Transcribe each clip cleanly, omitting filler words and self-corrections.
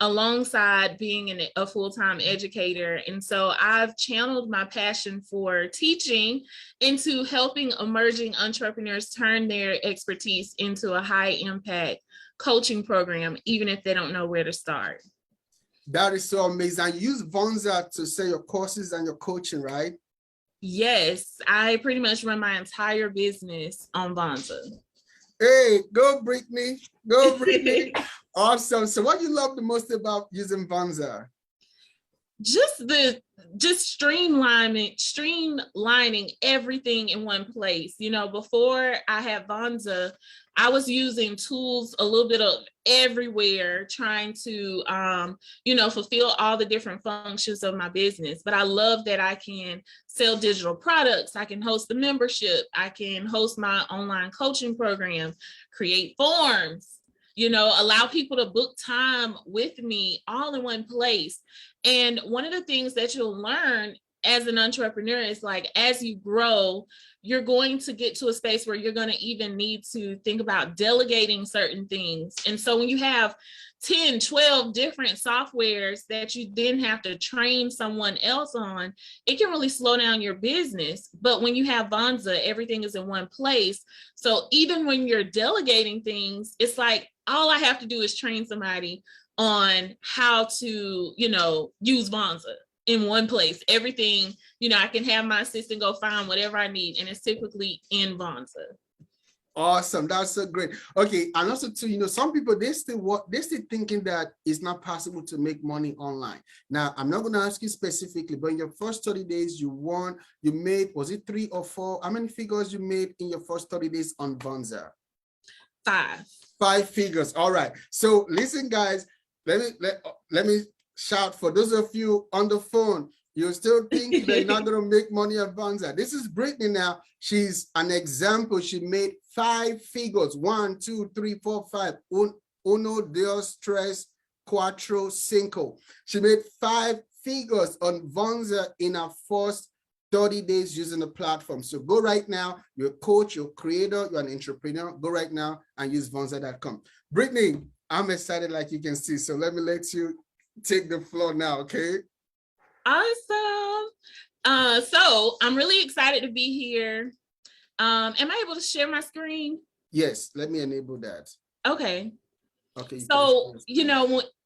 alongside being a full-time educator. And so I've channeled my passion for teaching into helping emerging entrepreneurs turn their expertise into a high impact coaching program, even if they don't know where to start. That is so amazing. And you use Vonza to sell your courses and your coaching, right? Yes, I pretty much run my entire business on Vonza. Hey, go Brittany, go Brittany. Awesome. So what do you love the most about using Vonza? Just streamlining everything in one place. You know, before I had Vonza, I was using tools a little bit of everywhere, trying to, fulfill all the different functions of my business. But I love that I can sell digital products. I can host a membership. I can host my online coaching program, create forms, allow people to book time with me all in one place. And one of the things that you'll learn as an entrepreneur is, like, as you grow, you're going to get to a space where you're going to even need to think about delegating certain things. And so when you have 10, 12 different softwares that you then have to train someone else on, it can really slow down your business. But when you have Vonza, everything is in one place. So even when you're delegating things, it's like, all I have to do is train somebody on how to, use Vonza in one place. Everything, I can have my assistant go find whatever I need, and it's typically in Vonza. Awesome. That's so great. Okay. And also too, some people, they still thinking that it's not possible to make money online. Now, I'm not going to ask you specifically, but in your first 30 days, you made, was it 3 or 4? How many figures you made in your first 30 days on Vonza? 5 figures. All right. So listen, guys, let me shout for those of you on the phone. You still think they're not going to make money at Vonza. This is Brittany now. She's an example. She made 5 figures. 1, 2, 3, 4, 5. Uno, dos, tres, cuatro, cinco. She made 5 figures on Vonza in her first 30 days using the platform. So go right now. You're a coach, you're a creator, you're an entrepreneur. Go right now and use Vonza.com. Brittany, I'm excited, like you can see. So let me let you take the floor now, okay? Awesome. So I'm really excited to be here. Am I able to share my screen? Yes, let me enable that. Okay. Okay. So,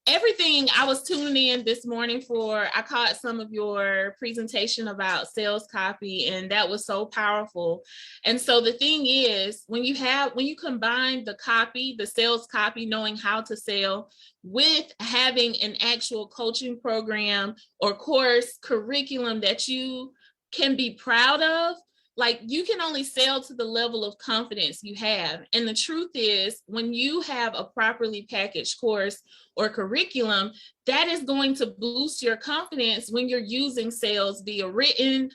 everything I was tuning in this morning for, I caught some of your presentation about sales copy, and that was so powerful. And so the thing is, when you combine the copy, the sales copy, knowing how to sell, with having an actual coaching program or course curriculum that you can be proud of, like, you can only sell to the level of confidence you have. And the truth is, when you have a properly packaged course or curriculum, that is going to boost your confidence when you're using sales via written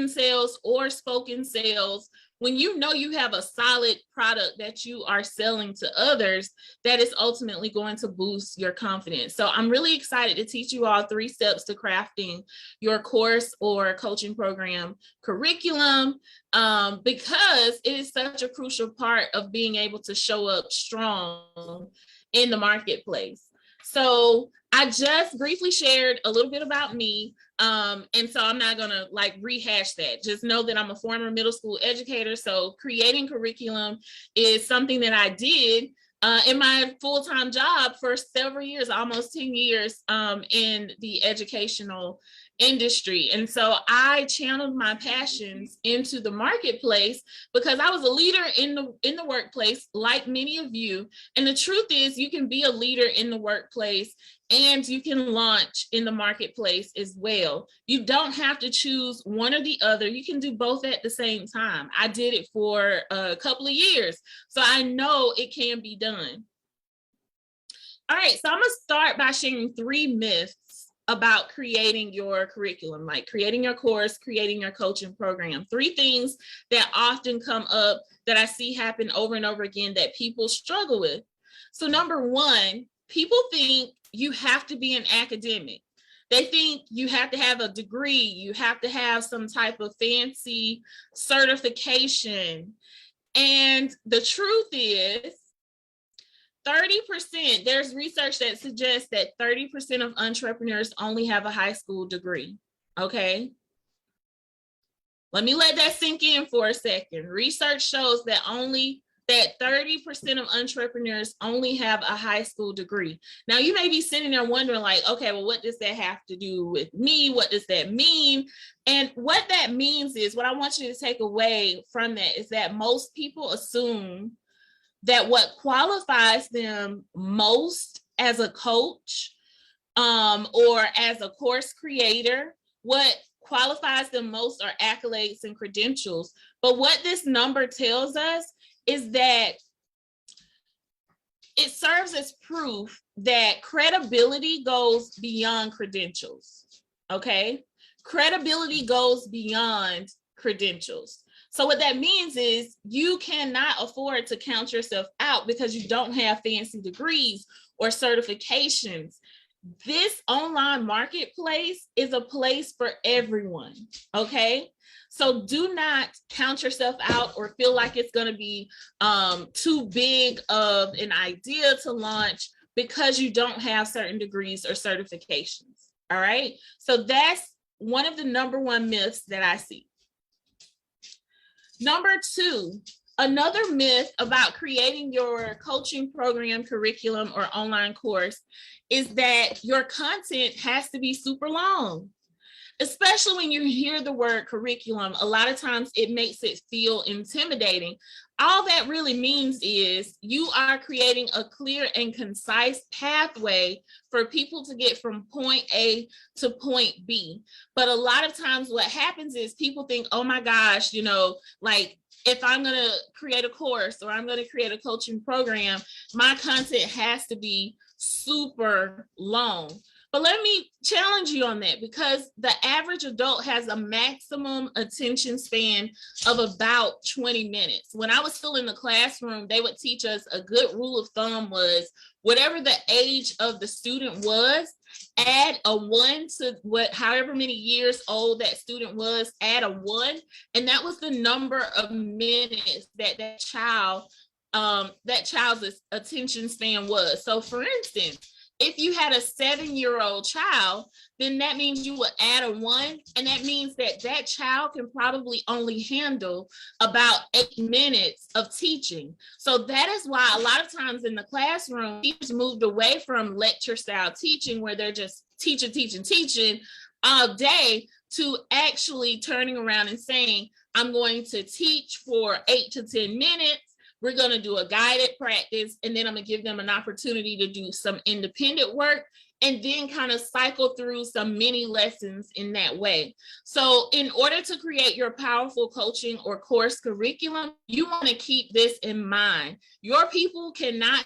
sales or spoken sales. When you know you have a solid product that you are selling to others, that is ultimately going to boost your confidence. So I'm really excited to teach you all 3 steps to crafting your course or coaching program curriculum, because it is such a crucial part of being able to show up strong in the marketplace. So I just briefly shared a little bit about me. And so I'm not gonna rehash that. Just know that I'm a former middle school educator. So creating curriculum is something that I did in my full-time job for several years, almost 10 years in the educational industry. And so I channeled my passions into the marketplace because I was a leader in the workplace, like many of you. And the truth is, you can be a leader in the workplace and you can launch in the marketplace as well. You don't have to choose one or the other. You can do both at the same time. I did it for a couple of years, so I know it can be done. All right, so I'm gonna start by sharing 3 myths about creating your curriculum, like creating your course, creating your coaching program. 3 things that often come up that I see happen over and over again that people struggle with. So number 1, people think you have to be an academic. They think you have to have a degree, you have to have some type of fancy certification. And the truth is, 30%, there's research that suggests that 30% of entrepreneurs only have a high school degree. Okay. Let me let that sink in for a second. Research shows that 30% of entrepreneurs only have a high school degree. Now, you may be sitting there wondering, like, okay, well, what does that have to do with me? What does that mean? And what that means is, what I want you to take away from that is that most people assume that what qualifies them most as a coach or as a course creator, what qualifies them most are accolades and credentials. But what this number tells us is that it serves as proof that credibility goes beyond credentials. Okay? Credibility goes beyond credentials. So what that means is you cannot afford to count yourself out because you don't have fancy degrees or certifications. This online marketplace is a place for everyone, okay? So do not count yourself out or feel like it's going to be too big of an idea to launch because you don't have certain degrees or certifications, all right? So that's one of the number one myths that I see. Number two, another myth about creating your coaching program, curriculum, or online course is that your content has to be super long. Especially when you hear the word curriculum, a lot of times it makes it feel intimidating. All that really means is you are creating a clear and concise pathway for people to get from point A to point B. But a lot of times what happens is people think, oh my gosh, you know, like if I'm going to create a course or I'm going to create a coaching program, my content has to be super long. But let me challenge you on that, because the average adult has a maximum attention span of about 20 minutes. When I was still in the classroom, they would teach us a good rule of thumb was whatever the age of the student was, add a 1 to however many years old that student was, add a 1. And that was the number of minutes that child's attention span was. So for instance, if you had a 7-year-old child, then that means you would add a 1, and that means that child can probably only handle about 8 minutes of teaching. So that is why a lot of times in the classroom, teachers moved away from lecture style teaching where they're just teaching all day to actually turning around and saying, I'm going to teach for 8 to 10 minutes. We're going to do a guided practice, and then I'm going to give them an opportunity to do some independent work and then kind of cycle through some mini lessons in that way. So in order to create your powerful coaching or course curriculum, you want to keep this in mind. Your people cannot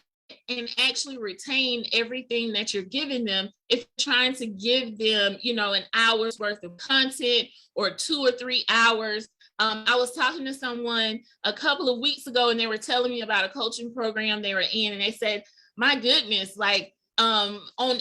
and actually retain everything that you're giving them if you're trying to give them, you know, an hour's worth of content or 2 or 3 hours. I was talking to someone a couple of weeks ago, and they were telling me about a coaching program they were in, and they said, my goodness, like on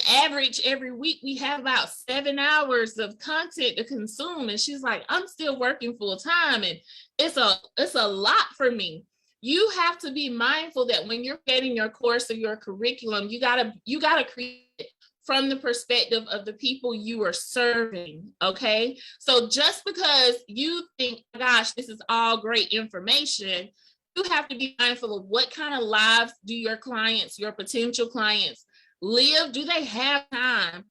average, every week we have about 7 hours of content to consume. And she's like, I'm still working full time, and it's a lot for me. You have to be mindful that when you're getting your course or your curriculum, you gotta create it from the perspective of the people you are serving, okay? So just because you think, gosh, this is all great information, you have to be mindful of what kind of lives do your clients, your potential clients live? Do they have time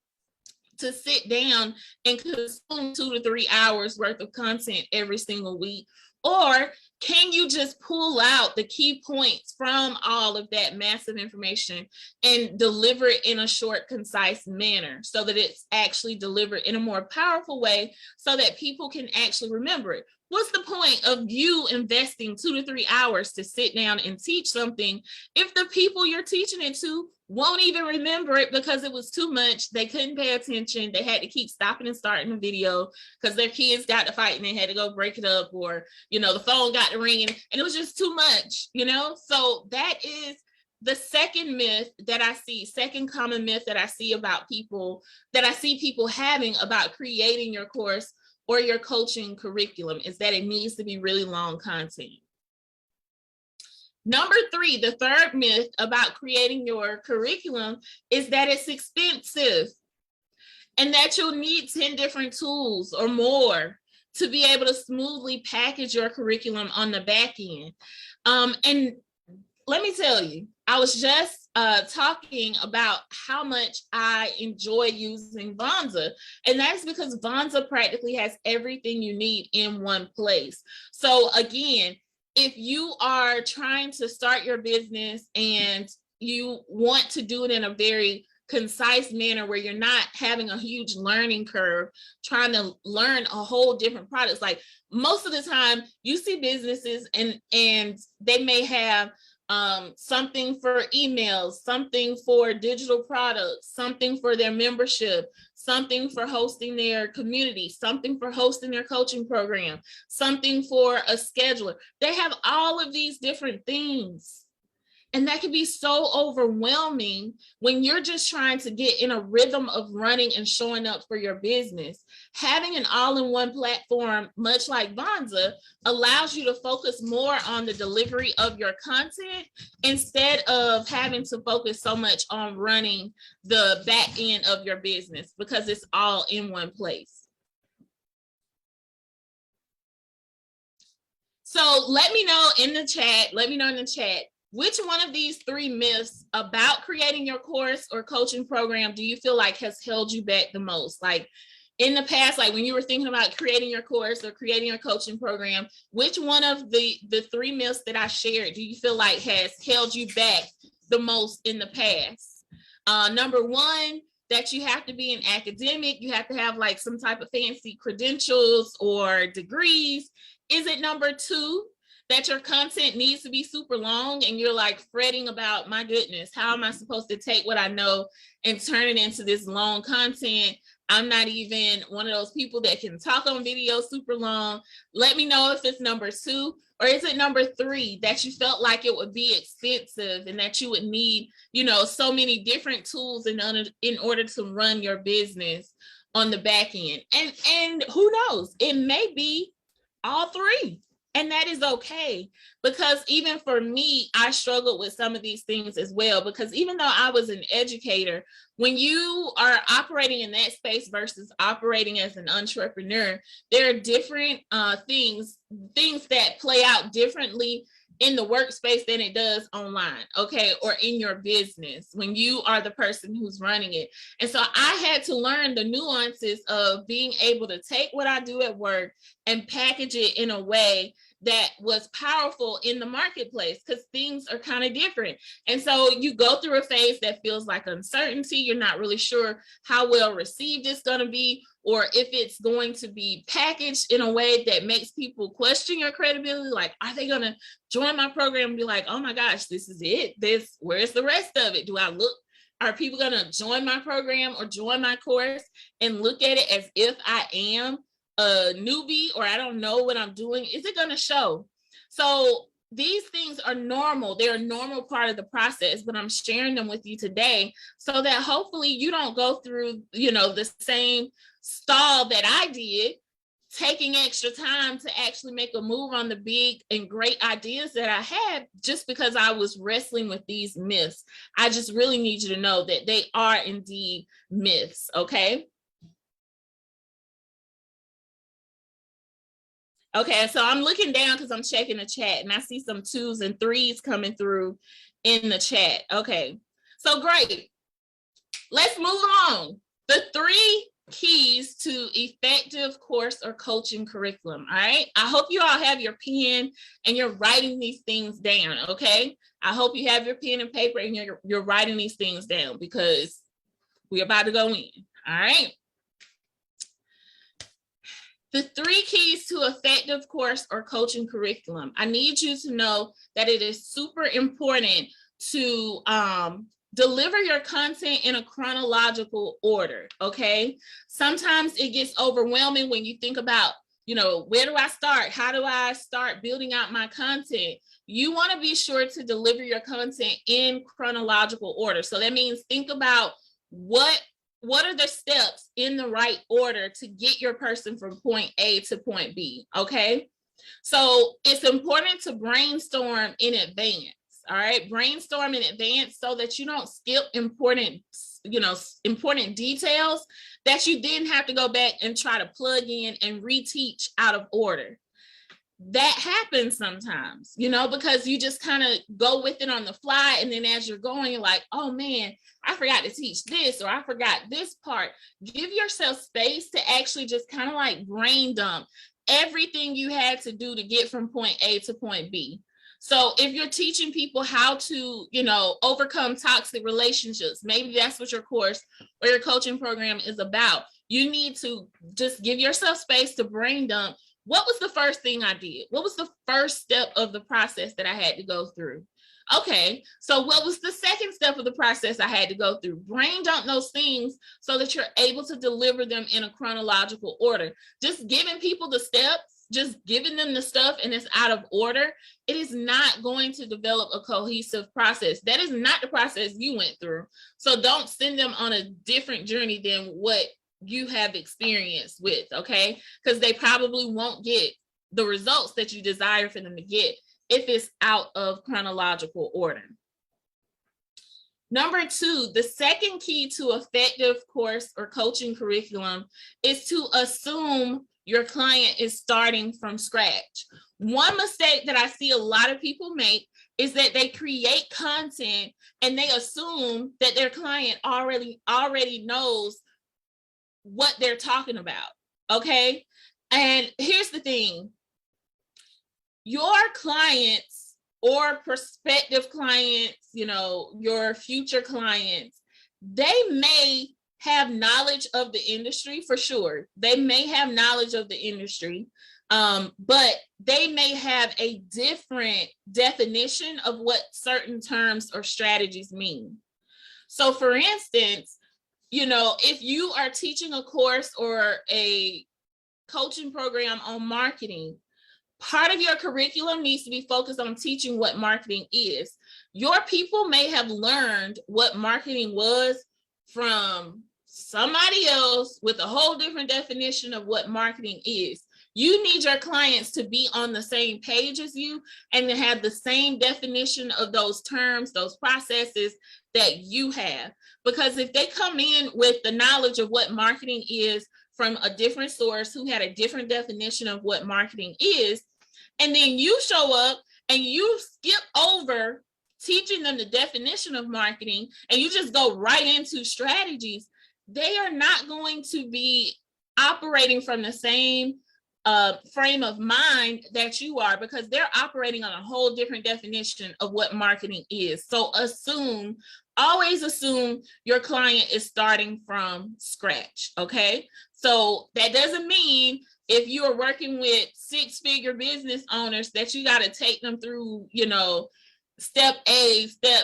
to sit down and consume 2 to 3 hours worth of content every single week? Or can you just pull out the key points from all of that massive information and deliver it in a short, concise manner so that it's actually delivered in a more powerful way so that people can actually remember it? What's the point of you investing 2 to 3 hours to sit down and teach something if the people you're teaching it to won't even remember it because it was too much? They couldn't pay attention. They had to keep stopping and starting the video because their kids got to fight and they had to go break it up, or, you know, the phone got to ringing and it was just too much, you know? So that is the second myth that I see, second common myth that I see about people, that I see people having about creating your course or your coaching curriculum, is that it needs to be really long content. Number three, the third myth about creating your curriculum is that it's expensive and that you'll need 10 different tools or more to be able to smoothly package your curriculum on the back end. And let me tell you, I was just talking about how much I enjoy using Vonza, and that's because Vonza practically has everything you need in one place. So again, if you are trying to start your business and you want to do it in a very concise manner where you're not having a huge learning curve, trying to learn a whole different products. Like most of the time you see businesses and they may have something for emails, something for digital products, something for their membership, something for hosting their community, something for hosting their coaching program, something for a scheduler. They have all of these different things. And that can be so overwhelming when you're just trying to get in a rhythm of running and showing up for your business. Having an all-in-one platform, much like Vonza, allows you to focus more on the delivery of your content instead of having to focus so much on running the back end of your business because it's all in one place. So let me know in the chat, which one of these three myths about creating your course or coaching program do you feel like has held you back the most? Like in the past, like when you were thinking about creating your course or creating your coaching program, which one of the three myths that I shared do you feel like has held you back the most in the past? Number one, that you have to be an academic, you have to have like some type of fancy credentials or degrees. Is it number two, that your content needs to be super long and you're like fretting about, my goodness, how am I supposed to take what I know and turn it into this long content? I'm not even one of those people that can talk on video super long. Let me know if it's number two, or is it number three, that you felt like it would be expensive and that you would need, you know, so many different tools in order to run your business on the back end. And who knows, it may be all three. And that is okay, because even for me, I struggled with some of these things as well, because even though I was an educator, when you are operating in that space versus operating as an entrepreneur, there are different things that play out differently in the workspace than it does online, okay, or in your business when you are the person who's running it. And so I had to learn the nuances of being able to take what I do at work and package it in a way that was powerful in the marketplace, because things are kind of different. And so you go through a phase that feels like uncertainty. You're not really sure how well received it's going to be, or if it's going to be packaged in a way that makes people question your credibility. Like, are they going to join my program and be like, oh my gosh, this is it? Where's the rest of it? Are people going to join my program or join my course and look at it as if I am a newbie or I don't know what I'm doing? Is it going to show? So these things are normal. They're a normal part of the process, but I'm sharing them with you today so that hopefully you don't go through, the same stall that I did, taking extra time to actually make a move on the big and great ideas that I had just because I was wrestling with these myths. I just really need you to know that they are indeed myths, okay? Okay, so I'm looking down because I'm checking the chat and I see some 2s and 3s coming through in the chat. Okay, so great. Let's move on. The 3 keys to effective course or coaching curriculum. All right, I hope you all have your pen and you're writing these things down. Okay, I hope you have your pen and paper and you're writing these things down, because we're about to go in. All right. The 3 keys to effective course or coaching curriculum. I need you to know that it is super important to deliver your content in a chronological order, okay? Sometimes it gets overwhelming when you think about, where do I start? How do I start building out my content? You want to be sure to deliver your content in chronological order. So that means think about what are the steps in the right order to get your person from point A to point B, okay? So it's important to brainstorm in advance. All right, brainstorm in advance so that you don't skip important details that you then have to go back and try to plug in and reteach out of order. That happens sometimes, because you just kind of go with it on the fly. And then as you're going, you're like, oh man, I forgot to teach this, or I forgot this part. Give yourself space to actually just kind of like brain dump everything you had to do to get from point A to point B. So if you're teaching people how to, overcome toxic relationships, maybe that's what your course or your coaching program is about. You need to just give yourself space to brain dump. What was the first thing I did? What was the first step of the process that I had to go through? Okay, so what was the second step of the process I had to go through? Brain dump those things so that you're able to deliver them in a chronological order. Just giving people the steps, just giving them the stuff and it's out of order, it is not going to develop a cohesive process. That is not the process you went through. So don't send them on a different journey than what you have experienced with, okay? Because they probably won't get the results that you desire for them to get if it's out of chronological order. Number 2, the second key to effective course or coaching curriculum is to assume your client is starting from scratch. One mistake that I see a lot of people make is that they create content and they assume that their client already knows what they're talking about, okay? And here's the thing. Your clients or prospective clients, your future clients, they may have knowledge of the industry for sure. They may have knowledge of the industry, but they may have a different definition of what certain terms or strategies mean. So for instance, if you are teaching a course or a coaching program on marketing, part of your curriculum needs to be focused on teaching what marketing is. Your people may have learned what marketing was from somebody else with a whole different definition of what marketing is. You need your clients to be on the same page as you and to have the same definition of those terms, those processes that you have. Because if they come in with the knowledge of what marketing is from a different source who had a different definition of what marketing is, and then you show up and you skip over teaching them the definition of marketing and you just go right into strategies, they are not going to be operating from the same frame of mind that you are, because they're operating on a whole different definition of what marketing is. So always assume your client is starting from scratch, okay? So that doesn't mean if you are working with 6-figure business owners that you got to take them through, step A, step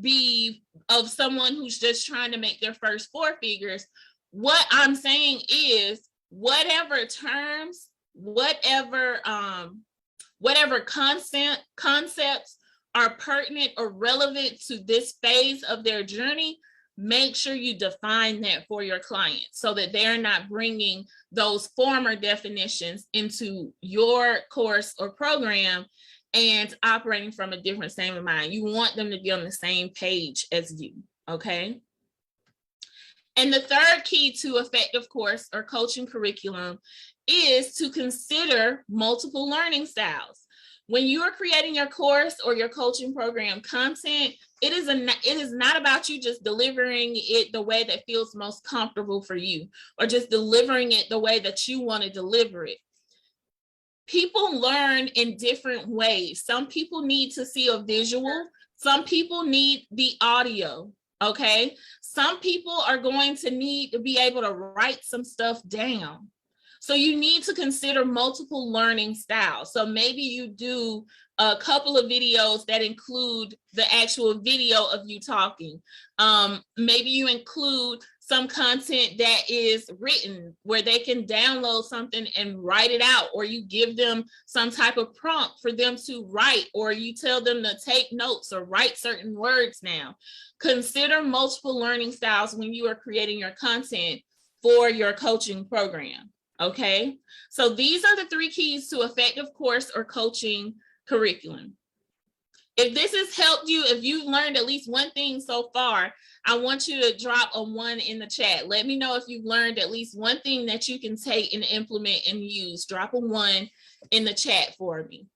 B of someone who's just trying to make their first 4 figures. What I'm saying is whatever terms, whatever concepts are pertinent or relevant to this phase of their journey, make sure you define that for your client so that they're not bringing those former definitions into your course or program and operating from a different frame of mind. You want them to be on the same page as you, okay? And the third key to effective course or coaching curriculum is to consider multiple learning styles. When you are creating your course or your coaching program content, it is not about you just delivering it the way that feels most comfortable for you or just delivering it the way that you want to deliver it. People learn in different ways. Some people need to see a visual. Some people need the audio, okay? Some people are going to need to be able to write some stuff down. So you need to consider multiple learning styles. So maybe you do a couple of videos that include the actual video of you talking. Maybe you include some content that is written where they can download something and write it out, or you give them some type of prompt for them to write, or you tell them to take notes or write certain words now. Consider multiple learning styles when you are creating your content for your coaching program. Okay, so these are the 3 keys to effective course or coaching curriculum. If this has helped you, if you've learned at least one thing so far, I want you to drop a 1 in the chat. Let me know if you've learned at least one thing that you can take and implement and use. Drop a 1 in the chat for me.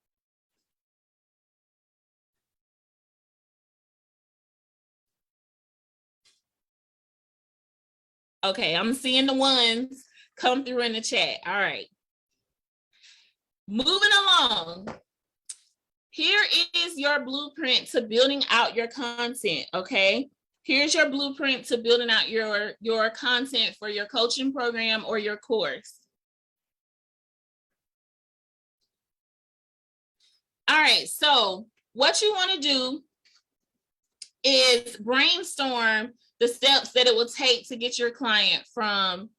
Okay, I'm seeing the ones come through in the chat. All right. Moving along. Here is your blueprint to building out your content, okay? Here's your blueprint to building out your content for your coaching program or your course. All right, so what you want to do is brainstorm the steps that it will take to get your client from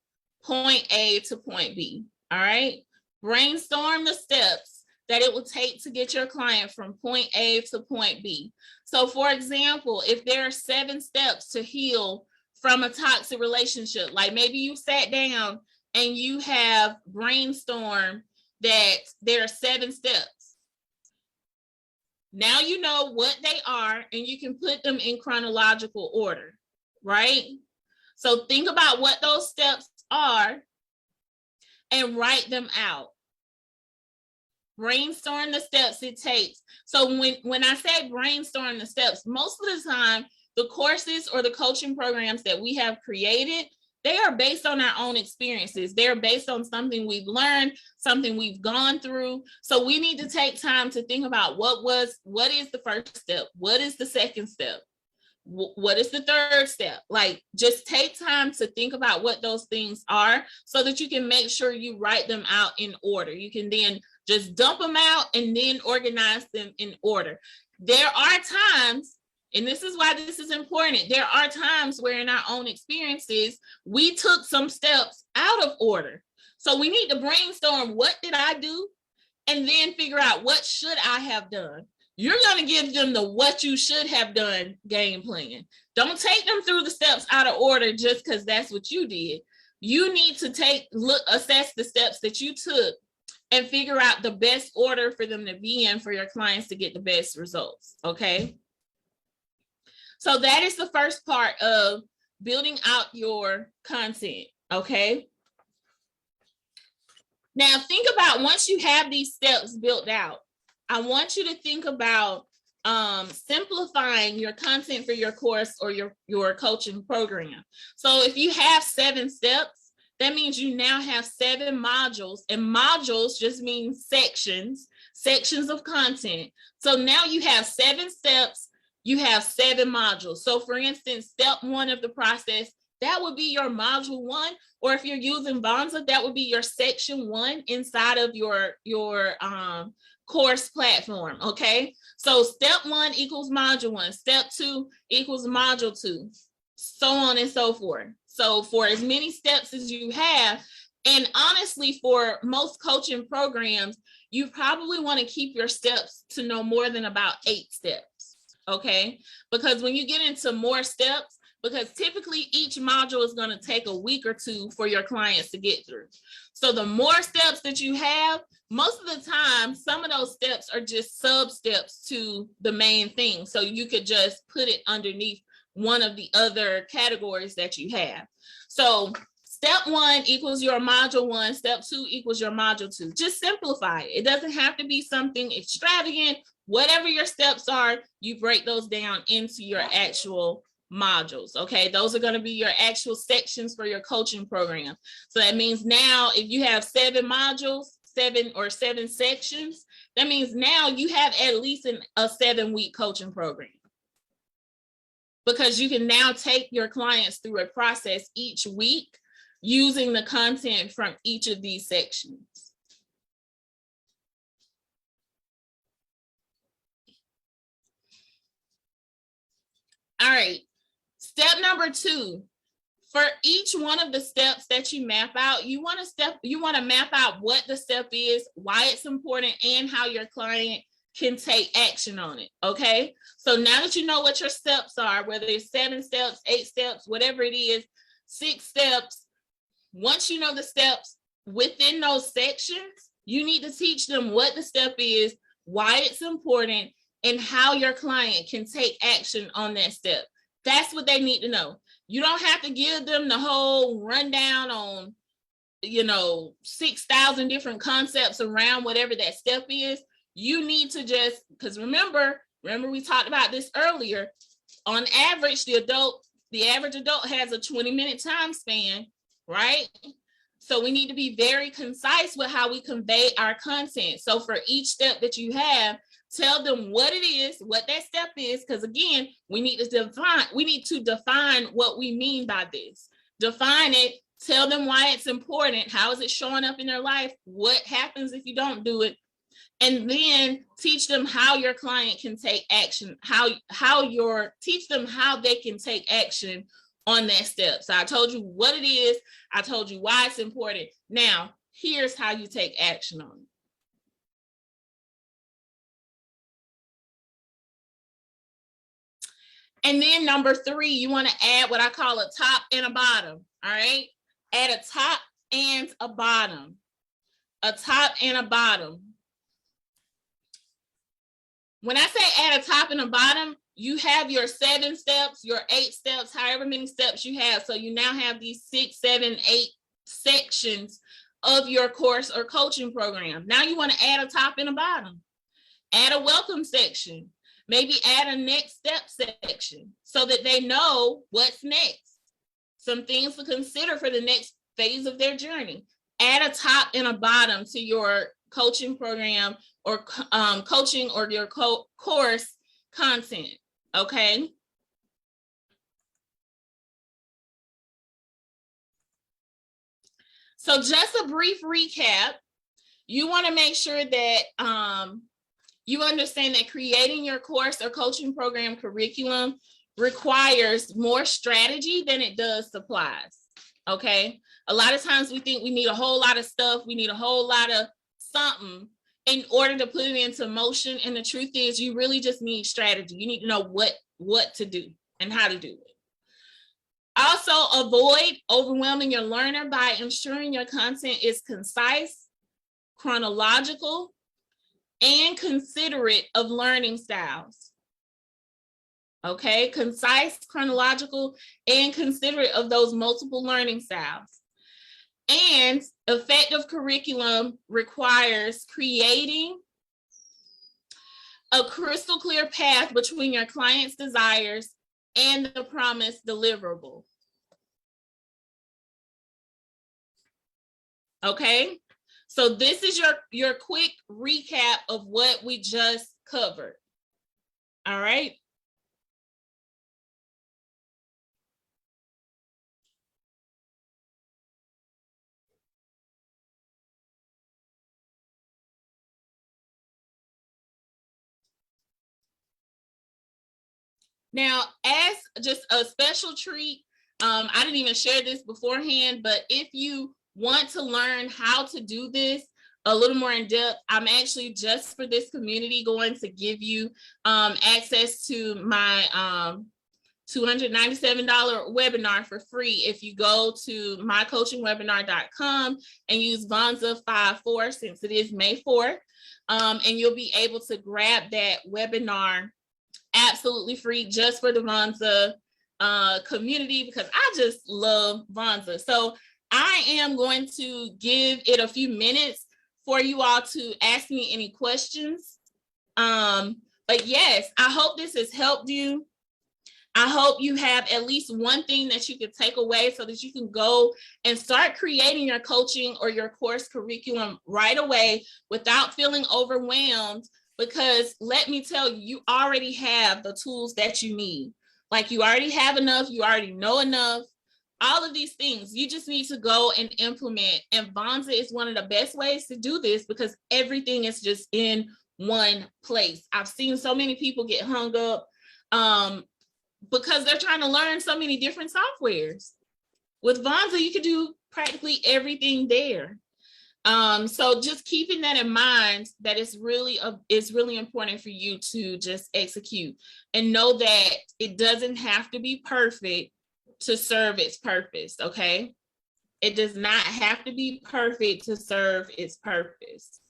point A to point B, all right? Brainstorm the steps that it will take to get your client from point A to point B. So for example, if there are 7 steps to heal from a toxic relationship, like maybe you sat down and you have brainstormed that there are 7 steps. Now you know what they are and you can put them in chronological order, right? So think about what those steps are and write them out. Brainstorm the steps it takes. So when I say brainstorm the steps, most of the time, the courses or the coaching programs that we have created, they are based on our own experiences. They're based on something we've learned, something we've gone through. So we need to take time to think about what is the first step? What is the second step? What is the third step? Like, just take time to think about what those things are so that you can make sure you write them out in order. You can then just dump them out and then organize them in order. There are times, and this is why this is important, there are times where in our own experiences, we took some steps out of order. So we need to brainstorm, what did I do? And then figure out, what should I have done? You're going to give them the what you should have done game plan. Don't take them through the steps out of order just because that's what you did. You need to assess the steps that you took and figure out the best order for them to be in for your clients to get the best results, okay? So that is the first part of building out your content, okay? Now think about, once you have these steps built out, I want you to think about simplifying your content for your course or your coaching program. So if you have 7 steps, that means you now have 7 modules, and modules just mean sections of content. So now you have 7 steps, you have 7 modules. So for instance, step 1 of the process, that would be your module 1, or if you're using Vonza, that would be your section 1 inside of your course platform, okay? So step 1 equals module 1, step 2 equals module 2, so on and so forth. So for as many steps as you have, and honestly, for most coaching programs, you probably want to keep your steps to no more than about 8 steps, okay? Because when you get into more steps, because typically each module is going to take a week or 2 for your clients to get through. So the more steps that you have, most of the time, some of those steps are just sub steps to the main thing. So you could just put it underneath one of the other categories that you have. So step 1 equals your module 1, step 2 equals your module 2. Just simplify it. It doesn't have to be something extravagant. Whatever your steps are, you break those down into your actual modules, okay? Those are going to be your actual sections for your coaching program. So that means now if you have 7 modules, 7 sections, that means now you have at least a 7-week coaching program, because you can now take your clients through a process each week using the content from each of these sections. All right, step number 2. For each one of the steps that you map out, you want to map out what the step is, why it's important, and how your client can take action on it, okay? So now that you know what your steps are, whether it's 7 steps, 8 steps, whatever it is, 6 steps, once you know the steps within those sections, you need to teach them what the step is, why it's important, and how your client can take action on that step. That's what they need to know. You don't have to give them the whole rundown on, 6,000 different concepts around whatever that step is. You need to just, because remember we talked about this earlier. On average, the average adult has a 20-minute time span, right? So we need to be very concise with how we convey our content. So for each step that you have, tell them what it is, what that step is, because again, we need to define what we mean by this. Define it, tell them why it's important, how is it showing up in their life, what happens if you don't do it, and then teach them how your client can take action, teach them how they can take action on that step. So I told you what it is, I told you why it's important. Now, here's how you take action on it. And then number 3, you want to add what I call a top and a bottom. All right. Add a top and a bottom. A top and a bottom. When I say add a top and a bottom, you have your 7 steps, your 8 steps, however many steps you have. So you now have these 6, 7, 8 sections of your course or coaching program. Now you want to add a top and a bottom. Add a welcome section. Maybe add a next step section so that they know what's next. Some things to consider for the next phase of their journey. Add a top and a bottom to your coaching program or coaching or your course content, okay? So just a brief recap. You want to make sure that you understand that creating your course or coaching program curriculum requires more strategy than it does supplies, okay? A lot of times we think we need a whole lot of stuff, we need a whole lot of something in order to put it into motion, and the truth is you really just need strategy. You need to know what to do and how to do it. Also, avoid overwhelming your learner by ensuring your content is concise, chronological, and considerate of learning styles. Okay, concise, chronological, and considerate of those multiple learning styles. And effective curriculum requires creating a crystal clear path between your client's desires and the promised deliverable. Okay, so this is your quick recap of what we just covered. All right. Now, as just a special treat, I didn't even share this beforehand, but if you want to learn how to do this a little more in depth, I'm actually just for this community going to give you access to my $297 webinar for free if you go to mycoachingwebinar.com and use Vonza54 since it is May 4th, and you'll be able to grab that webinar absolutely free just for the Vonza community, because I just love Vonza. So I am going to give it a few minutes for you all to ask me any questions. But yes, I hope this has helped you. I hope you have at least one thing that you can take away so that you can go and start creating your coaching or your course curriculum right away without feeling overwhelmed, because let me tell you, you already have the tools that you need. Like, you already have enough, you already know enough, all of these things. You just need to go and implement. And Vonza is one of the best ways to do this because everything is just in one place. I've seen so many people get hung up because they're trying to learn so many different softwares. With Vonza, you can do practically everything there. So just keeping that in mind, that it's really important for you to just execute and know that it doesn't have to be perfect to serve its purpose, okay? It does not have to be perfect to serve its purpose.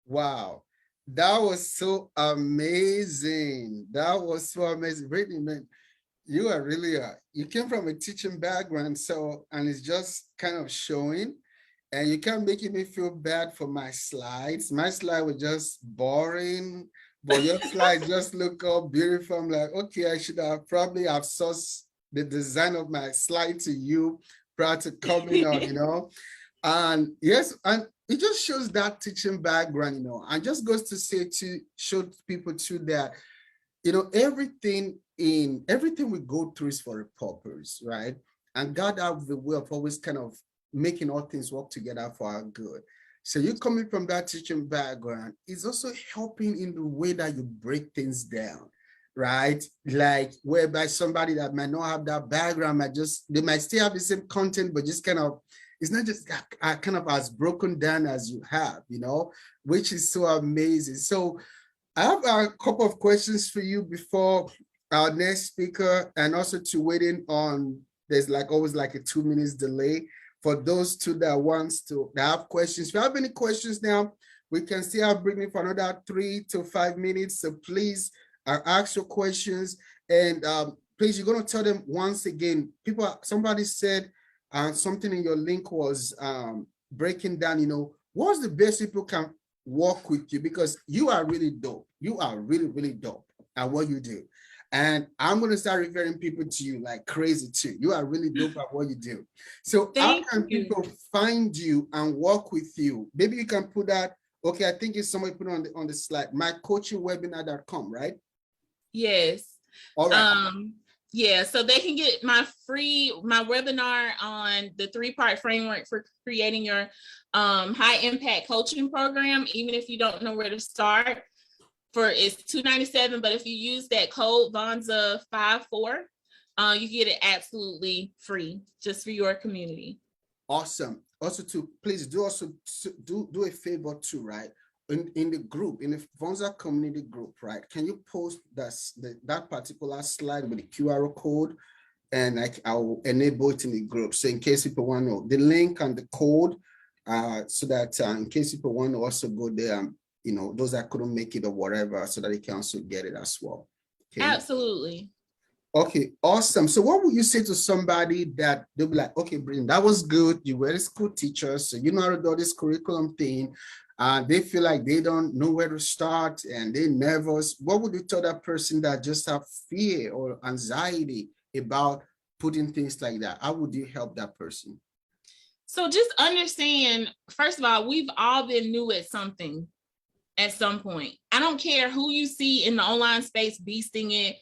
Wow. That was so amazing. That was so amazing. Brittany, man, you are really you came from a teaching background, so and it's just kind of showing. And you can't making me feel bad for my slides. My slide was just boring, but your slides just look all beautiful. I'm like, okay, I should have probably outsourced the design of my slide to you prior to coming on, And yes, and it just shows that teaching background, and just goes to say to show people too that, everything we go through is for a purpose, right? And God have the way of always kind of making all things work together for our good. So you coming from that teaching background is also helping in the way that you break things down, right? Like whereby somebody that might not have that background they might still have the same content, but just kind of, it's not just kind of as broken down as you have, which is so amazing. So I have a couple of questions for you before our next speaker, and also to waiting on, there's like always like a 2 minutes delay for those two that have questions. If you have any questions now, we can still have Brittany for another 3 to 5 minutes. So please ask your questions, and please, you're going to tell them once again. Somebody said something in your link was breaking down, what's the best people can work with you, because you are really dope. You are really, really dope at what you do. And I'm going to start referring people to you like crazy too. You are really dope at what you do. So how can people find you and work with you? Maybe you can put that. Okay, I think it's somebody put on the slide, mycoachingwebinar.com, right? Yes. All right. Yeah, so they can get my webinar on the 3-part framework for creating your high impact coaching program, even if you don't know where to start. It's $297, but if you use that code VANZA54, you get it absolutely free, just for your community. Awesome. Also, please do a favor too, right? In the group, in the Vonza community group, right? Can you post that particular slide with the QR code, and I'll enable it in the group. So in case people want to know the link and the code, so that in case people want to also go there, those that couldn't make it or whatever, so that they can also get it as well. Okay? Absolutely. Okay, awesome. So what would you say to somebody that they'll be like, okay, Brian, that was good. You were a school teacher, so you know how to do this curriculum thing. They feel like they don't know where to start and they're nervous. What would you tell that person that just have fear or anxiety about putting things like that? How would you help that person? So just understand, first of all, we've all been new at something at some point. I don't care who you see in the online space beasting it,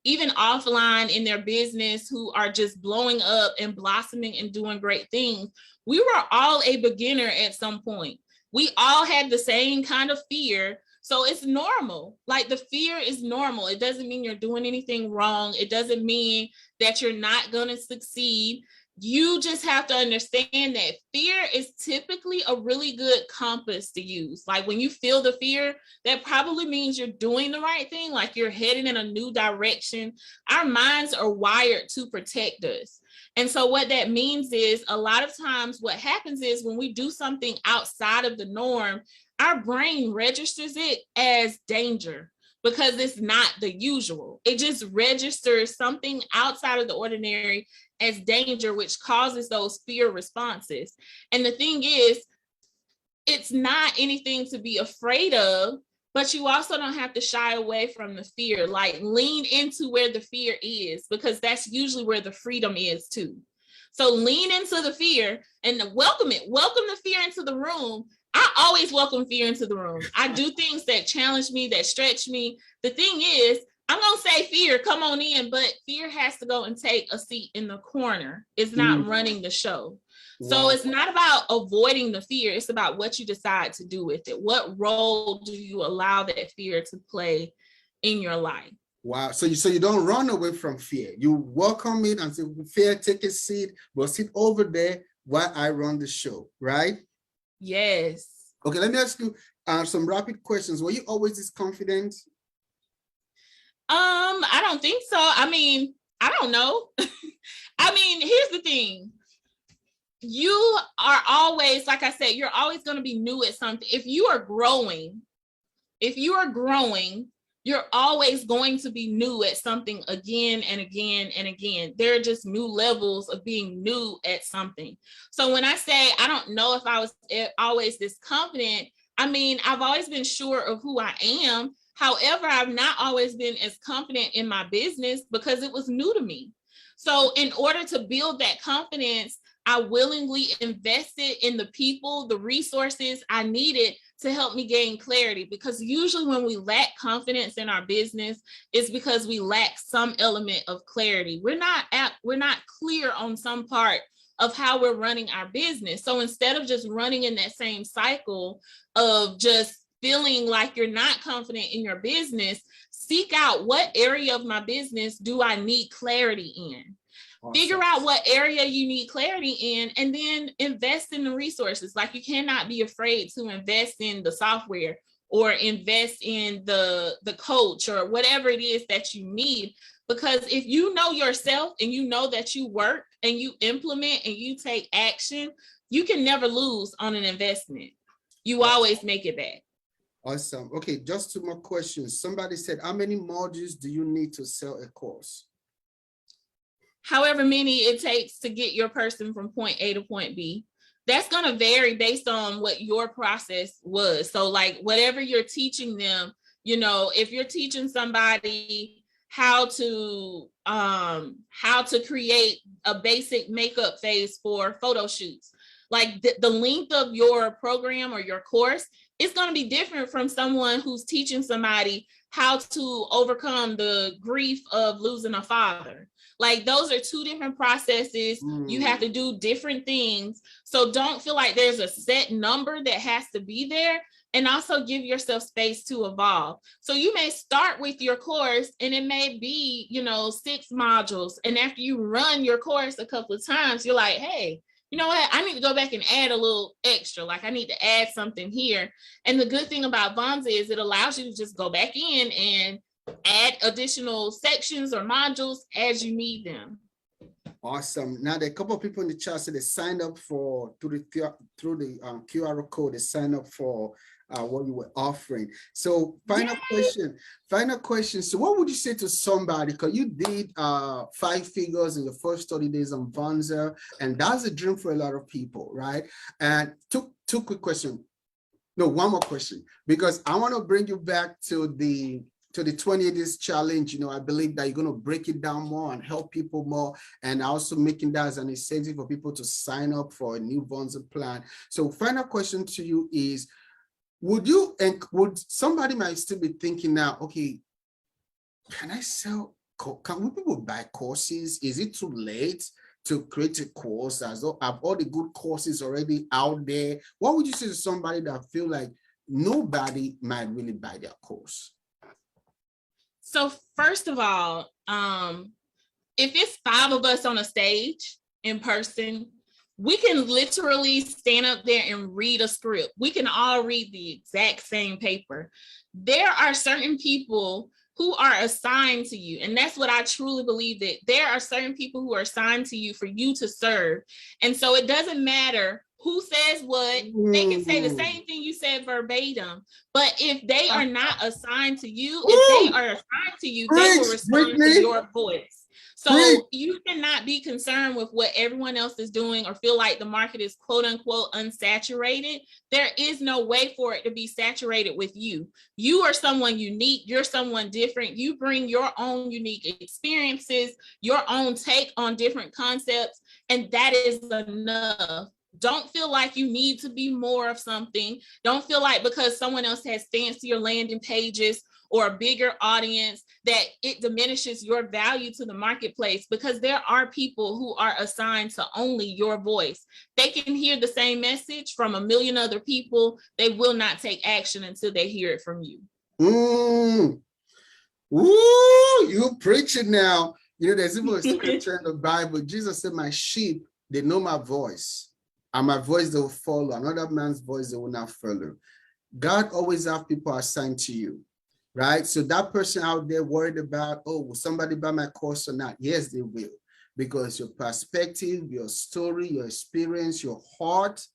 even offline in their business, who are just blowing up and blossoming and doing great things. We were all a beginner at some point. We all had the same kind of fear. So it's normal. Like, the fear is normal. It doesn't mean you're doing anything wrong. It doesn't mean that you're not going to succeed. You just have to understand that fear is typically a really good compass to use. Like, when you feel the fear, that probably means you're doing the right thing, like you're heading in a new direction. Our minds are wired to protect us. And so what that means is, a lot of times what happens is, when we do something outside of the norm, our brain registers it as danger, because it's not the usual. It just registers something outside of the ordinary as danger, which causes those fear responses. And the thing is, it's not anything to be afraid of, but you also don't have to shy away from the fear. Like, lean into where the fear is, because that's usually where the freedom is too. So lean into the fear and welcome it. Welcome the fear into the room. I always welcome fear into the room. I do things that challenge me, that stretch me. The thing is, I'm going to say, fear, come on in, but fear has to go and take a seat in the corner. It's not running the show. So it's not about avoiding the fear. It's about what you decide to do with it. What role do you allow that fear to play in your life? Wow. So you don't run away from fear. You welcome it and say, fear, take a seat. We'll sit over there while I run the show, right? Yes. Okay, let me ask you some rapid questions. Were you always this confident? I don't think so. I mean, I don't know. I mean, here's the thing. You are always, like I said, you're always going to be new at something. If you are growing, If you are growing, you're always going to be new at something again and again and again. There are just new levels of being new at something. So when I say I don't know if I was always this confident, I mean, I've always been sure of who I am. However, I've not always been as confident in my business because it was new to me. So in order to build that confidence, I willingly invested in the people, the resources I needed to help me gain clarity, because usually when we lack confidence in our business, it's because we lack some element of clarity. We're not clear on some part of how we're running our business. So instead of just running in that same cycle of just feeling like you're not confident in your business, seek out what area of my business do I need clarity in. Awesome. Figure out what area you need clarity in, and then invest in the resources. Like, you cannot be afraid to invest in the software or invest in the coach or whatever it is that you need. Because if you know yourself and you know that you work and you implement and you take action, you can never lose on an investment. You always make it back. Awesome. Okay, just 2 more questions. Somebody said, how many modules do you need to sell a course? However many it takes to get your person from point A to point B. That's going to vary based on what your process was. So like whatever you're teaching them, you know, if you're teaching somebody how to create a basic makeup phase for photo shoots, like the length of your program or your course is going to be different from someone who's teaching somebody how to overcome the grief of losing a father. Like, those are 2 different processes. You have to do different things. So don't feel like there's a set number that has to be there, and also give yourself space to evolve. So you may start with your course and it may be, 6 modules. And after you run your course a couple of times, you're like, hey, you know what? I need to go back and add a little extra. Like, I need to add something here. And the good thing about Vonza is it allows you to just go back in and add additional sections or modules as you need them. Awesome. Now, there are a couple of people in the chat said they signed up for through the QR code. They signed up for what you were offering. So final question. So what would you say to somebody, because you did 5 figures in your first 30 days on Vonza, and that's a dream for a lot of people, right? And two quick questions. No, one more question, because I want to bring you back to the 20 days challenge. I believe that you're going to break it down more and help people more, and also making that as an incentive for people to sign up for a new Vonza plan. So final question to you is, would somebody might still be thinking now, okay, can people buy courses? Is it too late to create a course? Have all the good courses already out there? What would you say to somebody that feel like nobody might really buy their course? So first of all, if it's 5 of us on a stage in person, we can literally stand up there and read a script. We can all read the exact same paper. There are certain people who are assigned to you. And that's what I truly believe, that there are certain people who are assigned to you for you to serve. And so it doesn't matter who says what. They can say the same thing you said verbatim, but if they are not assigned to you, if they are assigned to you, they will respond to your voice. So you cannot be concerned with what everyone else is doing or feel like the market is quote unquote unsaturated. There is no way for it to be saturated with you. You are someone unique. You're someone different. You bring your own unique experiences, your own take on different concepts, and that is enough. Don't feel like you need to be more of something. Don't feel like because someone else has fancier landing pages or a bigger audience that it diminishes your value to the marketplace, because there are people who are assigned to only your voice. They can hear the same message from a million other people. They will not take action until they hear it from you. You preach it now. There's even a scripture in the Bible. Jesus said, my sheep, they know my voice, and my voice they will follow. Another man's voice they will not follow. God always have people assigned to you. Right? So that person out there worried about, will somebody buy my course or not? Yes, they will. Because your perspective, your story, your experience, your heart,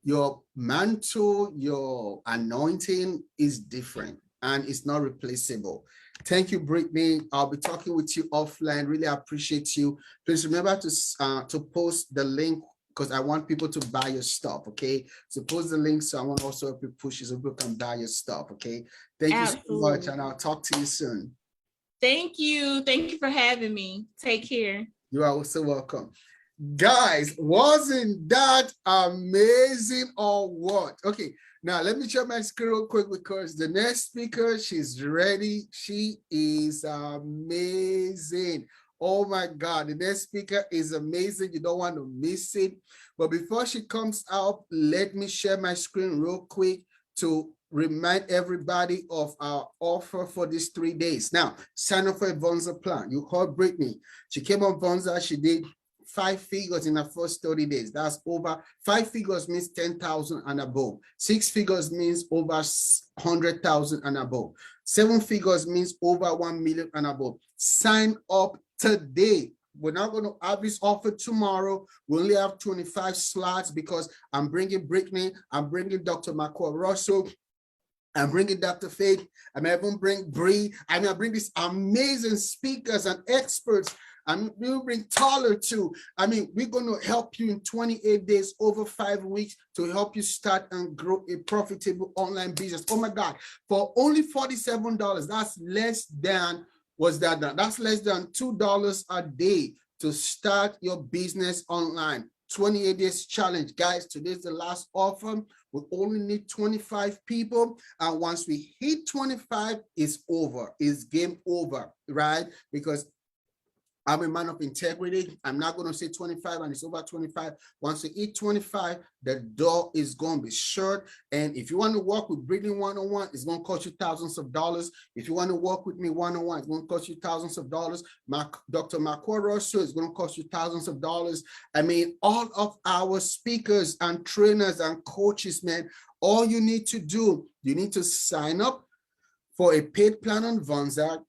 your mantle, your anointing is different. and it's not replaceable. Thank you, Brittany. I'll be talking with you offline. Really appreciate you. Please remember to post the link because I want people to buy your stuff, okay? So post the link so I want also help you push it so people can buy your stuff, okay? Thank you so much, and I'll talk to you soon. Thank you. Thank you for having me. Take care. You are also welcome. Guys, wasn't that amazing or what? Okay, now let me share my screen real quick because the next speaker, she's ready. She is amazing. Oh my God, the next speaker is amazing. You don't want to miss it. But before she comes out, let me share my screen real quick to remind everybody of our offer for these 3 days. Now, sign up for a Vonza plan. You heard Brittany. She came on Vonza. She did 5 figures in her first 30 days. That's over 5 figures means 10,000 and above. 6 figures means over 100,000 and above. 7 figures means over 1 million and above. Sign up today. We're not going to have this offer tomorrow. We only have 25 slots because I'm bringing Brittany, I'm bringing Dr. Marco Russell, I'm bringing Dr. Faith, I'm even bring Bree. I bring these amazing speakers and experts. We'll bring Taller too. We're going to help you in 28 days, over 5 weeks, to help you start and grow a profitable online business. Oh my God, for only $47, that's less than, that's less than $2 a day to start your business online. 28 days challenge. Guys, today's the last offer. We only need 25 people. And once we hit 25, it's over. It's game over, right? Because I'm a man of integrity. I'm not going to say 25 and it's over 25. Once you hit 25, the door is going to be shut. And if you want to work with Brittany one-on-one, it's going to cost you thousands of dollars. If you want to work with me one-on-one, it's going to cost you thousands of dollars. Dr. Marco Rosso is going to cost you thousands of dollars. All of our speakers and trainers and coaches, man, all you need to do, you need to sign up for a paid plan on Vonza.